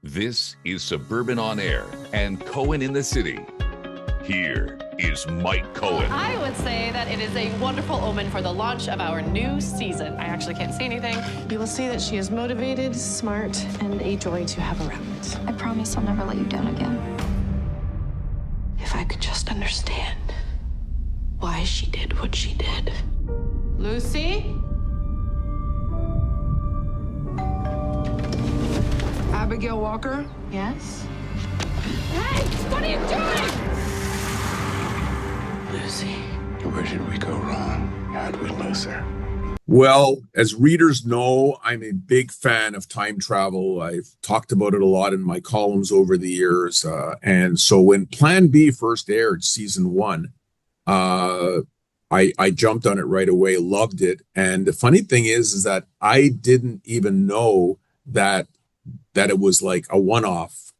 This is Suburban On Air and Cohen in the City. Here is Mike Cohen. I would say that it is a wonderful omen for the launch of our new season. I actually can't see anything. You will see that she is motivated, smart, and a joy to have around. I promise I'll never let you down again. If I could just understand why she did what she did. Lucy? Abigail Walker? Yes? Hey, what are you doing? Lucy. Where did we go wrong? How'd we lose her? Well, as readers know, I'm a big fan of time travel. I've talked about it a lot in my columns over the years. And so when Plan B first aired, season one, I jumped on it right away, loved it. And the funny thing is that I didn't even know that it was like a one-off.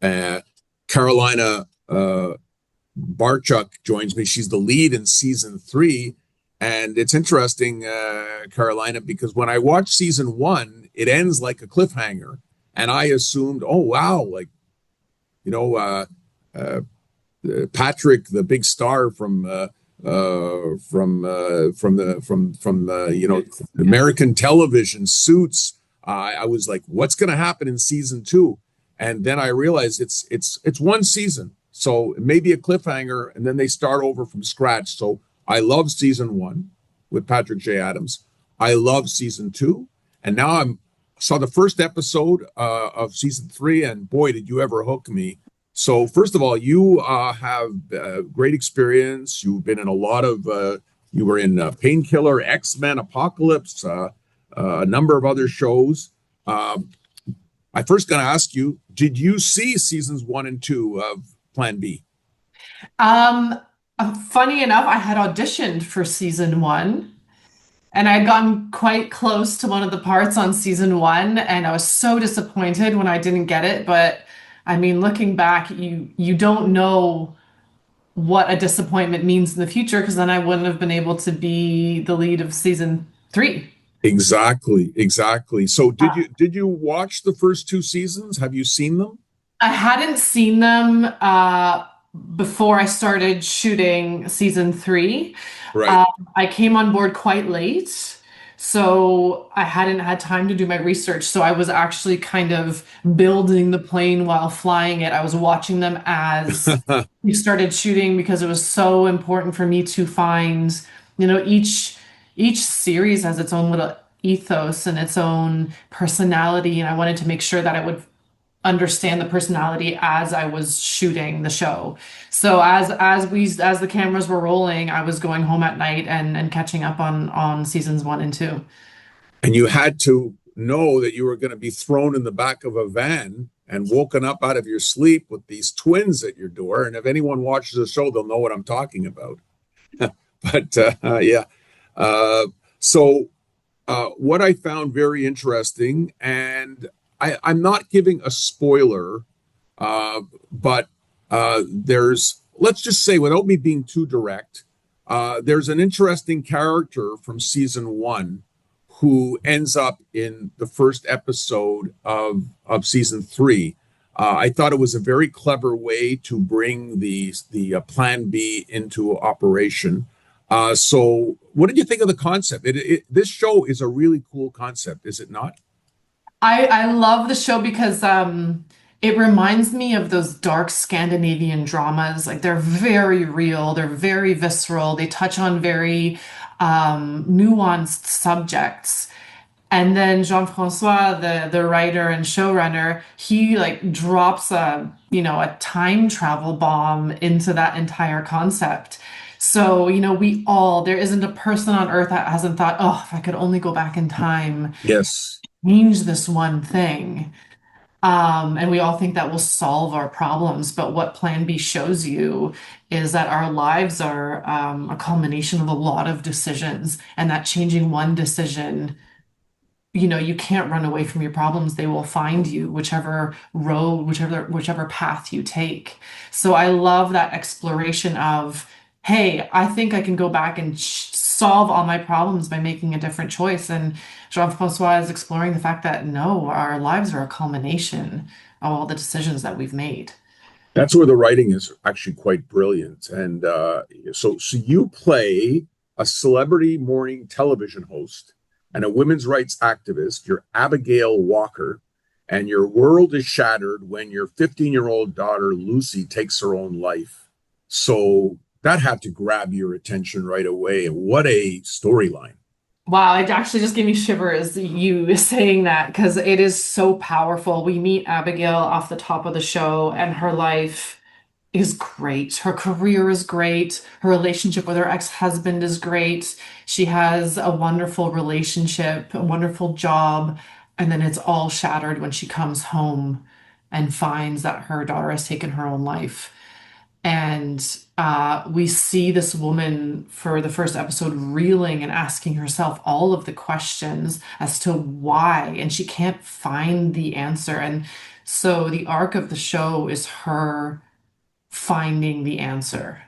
Carolina Bartczak joins me. She's the lead in season 3. And it's interesting, Carolina, because when I watched season 1, it ends like a cliffhanger. And I assumed, oh, wow, like, you know, Patrick, the big star from American television, Suits. I was like, what's going to happen in season 2? And then I realized it's one season. So it may be a cliffhanger, and then they start over from scratch. So I love season 1 with Patrick J. Adams. I love season 2. And now saw the first episode of season 3, and boy, did you ever hook me. So first of all, you have great experience. You've been in a lot of, you were in Painkiller, X-Men, Apocalypse, a number of other shows. I first going to ask you, did you see seasons 1 and 2 of Plan B? Funny enough, I had auditioned for season 1 and I'd gotten quite close to one of the parts on season 1, and I was so disappointed when I didn't get it. But I mean, looking back, you don't know what a disappointment means in the future, because then I wouldn't have been able to be the lead of season 3. Exactly. So did you watch the first 2 seasons? Have you seen them? I hadn't seen them before I started shooting season 3. Right. I came on board quite late, so I hadn't had time to do my research. So I was actually kind of building the plane while flying it. I was watching them as we started shooting, because it was so important for me to find, each series has its own little ethos and its own personality, and I wanted to make sure that I would understand the personality as I was shooting the show. So as the cameras were rolling, I was going home at night and catching up on seasons 1 and 2. And you had to know that you were going to be thrown in the back of a van and woken up out of your sleep with these twins at your door. And if anyone watches the show, they'll know what I'm talking about. But yeah. So what I found very interesting, and I'm not giving a spoiler, but let's just say, without me being too direct, there's an interesting character from season 1 who ends up in the first episode of season 3. I thought it was a very clever way to bring the Plan B into operation. So what did you think of the concept? This show is a really cool concept, is it not? I love the show because it reminds me of those dark Scandinavian dramas. Like, they're very real, they're very visceral, they touch on very nuanced subjects. And then Jean-François, the writer and showrunner, he like drops a time travel bomb into that entire concept. So, there isn't a person on earth that hasn't thought, oh, if I could only go back in time. Yes. Change this one thing. And we all think that will solve our problems. But what Plan B shows you is that our lives are a culmination of a lot of decisions, and that changing one decision, you can't run away from your problems. They will find you, whichever road, whichever path you take. So I love that exploration of, hey, I think I can go back and solve all my problems by making a different choice. And Jean-François is exploring the fact that no, our lives are a culmination all the decisions that we've made. That's where the writing is actually quite brilliant. And so you play a celebrity morning television host and a women's rights activist. You're Abigail Walker, and your world is shattered when your 15-year-old daughter Lucy takes her own life. So that had to grab your attention right away. And what a storyline. Wow, it actually just gave me shivers you saying that, because it is so powerful. We meet Abigail off the top of the show, and her life is great. Her career is great. Her relationship with her ex-husband is great. She has a wonderful relationship, a wonderful job, and then it's all shattered when she comes home and finds that her daughter has taken her own life. And we see this woman for the first episode reeling and asking herself all of the questions as to why, and she can't find the answer. And so the arc of the show is her finding the answer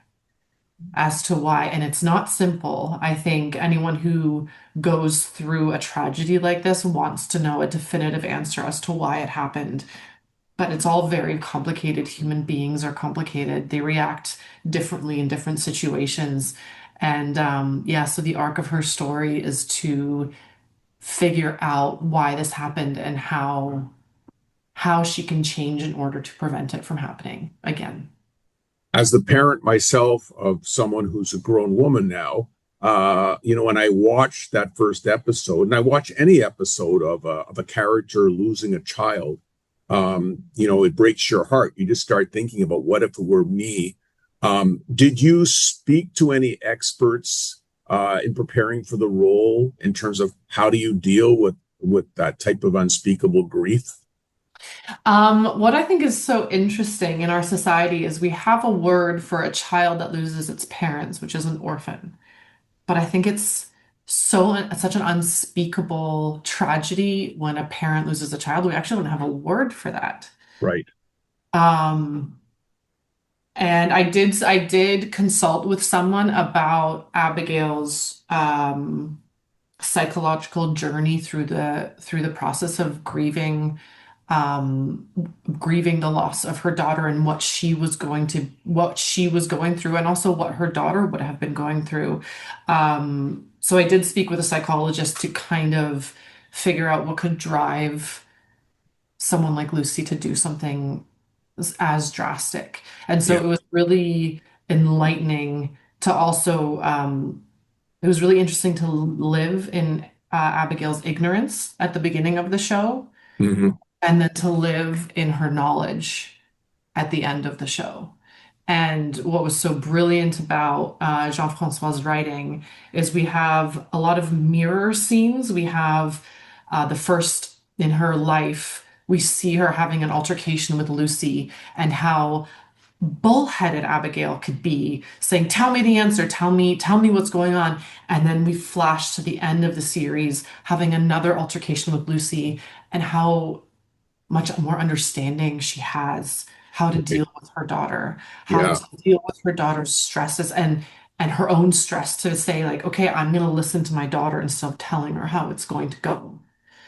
as to why. And it's not simple. I think anyone who goes through a tragedy like this wants to know a definitive answer as to why it happened. But it's all very complicated. Human beings are complicated. They react differently in different situations. And so the arc of her story is to figure out why this happened and how she can change in order to prevent it from happening again. As the parent myself of someone who's a grown woman now, when I watch that first episode, and I watch any episode of a character losing a child, it breaks your heart. You just start thinking about, what if it were me? Did you speak to any experts in preparing for the role in terms of how do you deal with that type of unspeakable grief? What I think is so interesting in our society is we have a word for a child that loses its parents, which is an orphan. But I think it's such an unspeakable tragedy when a parent loses a child. We actually don't have a word for that. Right. And I did consult with someone about Abigail's psychological journey through the process of grieving the loss of her daughter and what she was going through, and also what her daughter would have been going through. So I did speak with a psychologist to kind of figure out what could drive someone like Lucy to do something as drastic. And so It was really enlightening to also, it was really interesting to live in Abigail's ignorance at the beginning of the show. Mm-hmm. And then to live in her knowledge at the end of the show. And what was so brilliant about Jean-Francois's writing is we have a lot of mirror scenes. We have the first in her life, we see her having an altercation with Lucy, and how bullheaded Abigail could be, saying, "Tell me the answer, tell me what's going on." And then we flash to the end of the series, having another altercation with Lucy, and how much more understanding she has, how to deal with her daughter, how to deal with her daughter's stresses and her own stress, to say, like, okay, I'm going to listen to my daughter instead of telling her how it's going to go.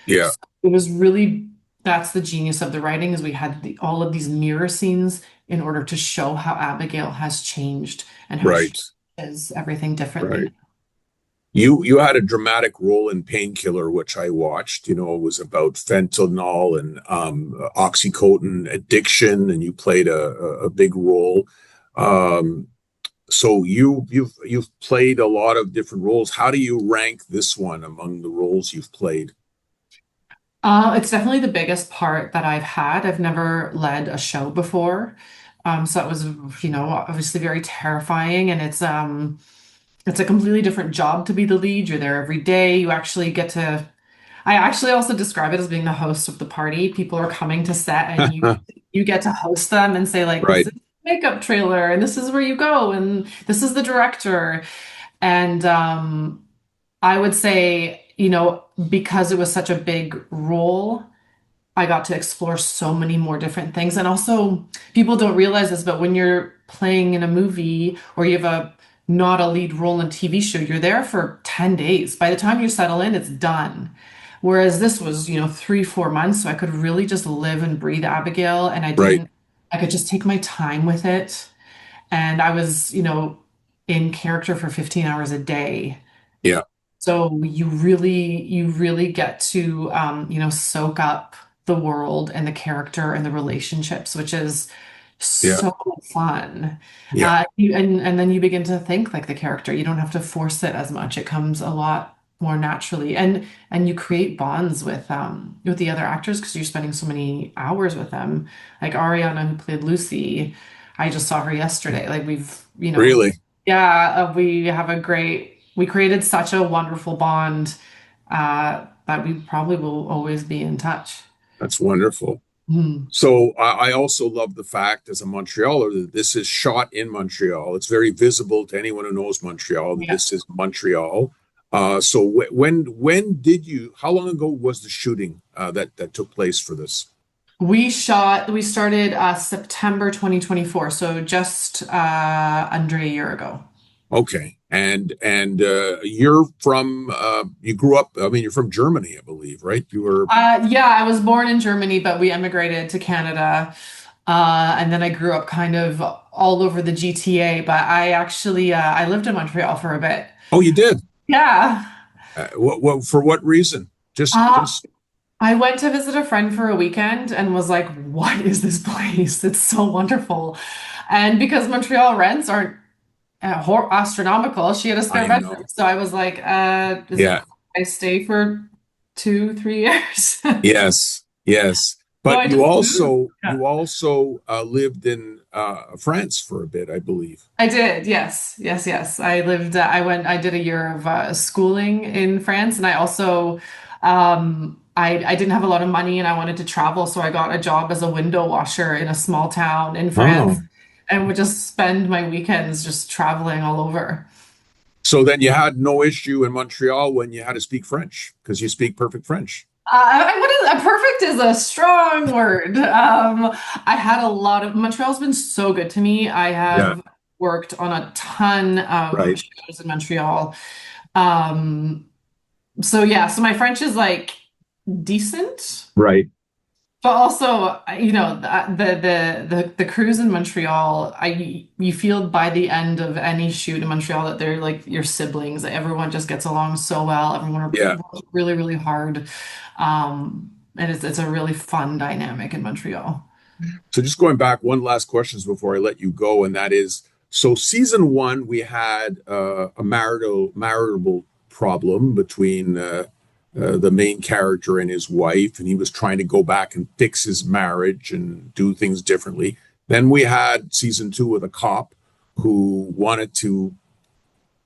Yeah. So it was really, that's the genius of the writing, is we had all of these mirror scenes in order to show how Abigail has changed and how she does everything differently. Right. You had a dramatic role in Painkiller, which I watched. It was about fentanyl and oxycodone addiction, and you played a big role. So you've played a lot of different roles. How do you rank this one among the roles you've played? It's definitely the biggest part that I've had. I've never led a show before, so it was, obviously very terrifying, and it's a completely different job to be the lead. You're there every day. You actually get to, I actually also describe it as being the host of the party. People are coming to set, and you get to host them and say, like, this is the makeup trailer, and this is where you go, and this is the director. And I would say, because it was such a big role, I got to explore so many more different things. And also, people don't realize this, but when you're playing in a movie or you have not a lead role in a TV show, you're there for 10 days. By the time you settle in, it's done. Whereas this was, 3, 4 months. So I could really just live and breathe Abigail, and Right. I could just take my time with it. And I was, in character for 15 hours a day. Yeah. So you really get to, soak up the world and the character and the relationships, which is Yeah. so fun. Yeah. And then you begin to think like the character. You don't have to force it as much. It comes a lot more naturally, and you create bonds with the other actors because you're spending so many hours with them. Like Arianna, who played Lucy, I just saw her yesterday. Like Really? yeah, we created such a wonderful bond that we probably will always be in touch. That's wonderful. Mm. So I also love the fact, as a Montrealer, that this is shot in Montreal. It's very visible to anyone who knows Montreal that Yeah. this is Montreal. So when did you? How long ago was the shooting that took place for this? We started September 2024, so just under a year ago. Okay, and you're from you grew up. I mean, you're from Germany, I believe, right? You were. Yeah, I was born in Germany, but we emigrated to Canada. And then I grew up kind of all over the GTA, but I actually I lived in Montreal for a bit. Oh, you did. Yeah. What for? What reason? Uh, Just. I went to visit a friend for a weekend and was like, what is this place? It's so wonderful. And because Montreal rents aren't astronomical, she had a spare I bedroom. know. So I was like, Yeah. I stay for 2, 3 years. Yes. Yes. So I But just moved. Yeah. you also lived in France for a bit, I believe. I did, yes, yes, yes. I did a year of schooling in France, and I also, I didn't have a lot of money and I wanted to travel, so I got a job as a window washer in a small town in France, Oh. and would just spend my weekends just traveling all over. So then you had no issue in Montreal when you had to speak French because you speak perfect French. Perfect is a strong word. I had a lot of Montreal's been so good to me. I Yeah. have worked on a ton of Right. shows in Montreal. Um, so yeah, so my French is like decent, Right. but also, the crews in Montreal, you feel by the end of any shoot in Montreal that they're like your siblings. Everyone just gets along so well. Everyone Yeah. works really, really hard. And it's a really fun dynamic in Montreal. So just going back, one last questions before I let you go, and that is, so season one we had a marital problem between the main character and his wife, and he was trying to go back and fix his marriage and do things differently. Then we had season two with a cop who wanted to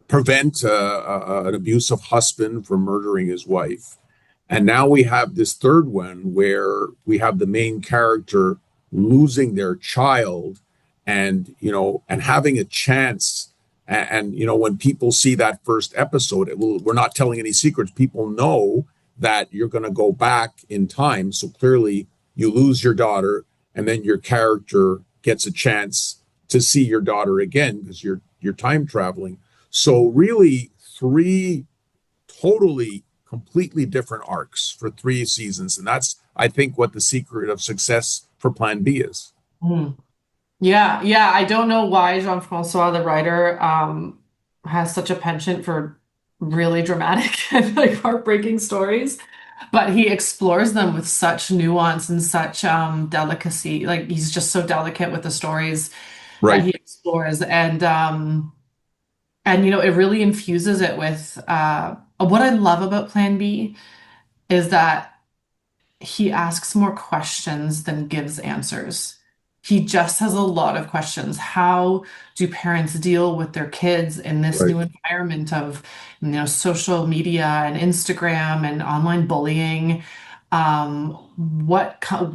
prevent an abusive husband from murdering his wife. And now we have this third one where we have the main character losing their child and, and having a chance. And, when people see that first episode, we're not telling any secrets. People know that you're going to go back in time. So clearly you lose your daughter and then your character gets a chance to see your daughter again because you're time traveling. So really three totally completely different arcs for 3 seasons. And that's, I think, what the secret of success for Plan B is. Mm. Yeah, yeah. I don't know why Jean-Francois, the writer, has such a penchant for really dramatic and like heartbreaking stories, but he explores them with such nuance and such delicacy. Like he's just so delicate with the stories that Right. he explores, and it really infuses it with what I love about Plan B is that he asks more questions than gives answers. He just has a lot of questions. How do parents deal with their kids in this Right. new environment of, social media and Instagram and online bullying?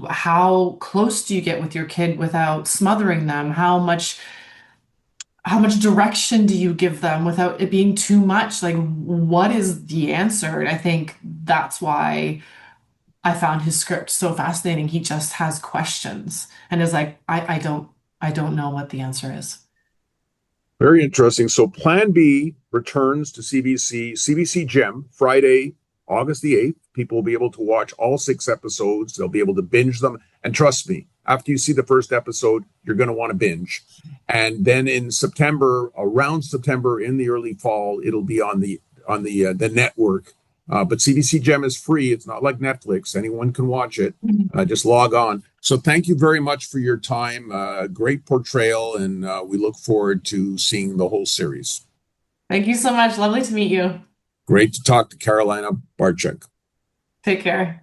How close do you get with your kid without smothering them? How much direction do you give them without it being too much? Like, what is the answer? And I think that's why I found his script so fascinating. He just has questions and is like, I don't know what the answer is. Very interesting. So Plan B returns to CBC Gem Friday, August the 8th. People will be able to watch all 6 episodes. They'll be able to binge them. And trust me, after you see the first episode, you're going to want to binge. And then in September, around September, in the early fall, it'll be on the network. But CBC Gem is free. It's not like Netflix. Anyone can watch it. Just log on. So thank you very much for your time. Great portrayal, and we look forward to seeing the whole series. Thank you so much. Lovely to meet you. Great to talk to Carolina Bartczak. Take care.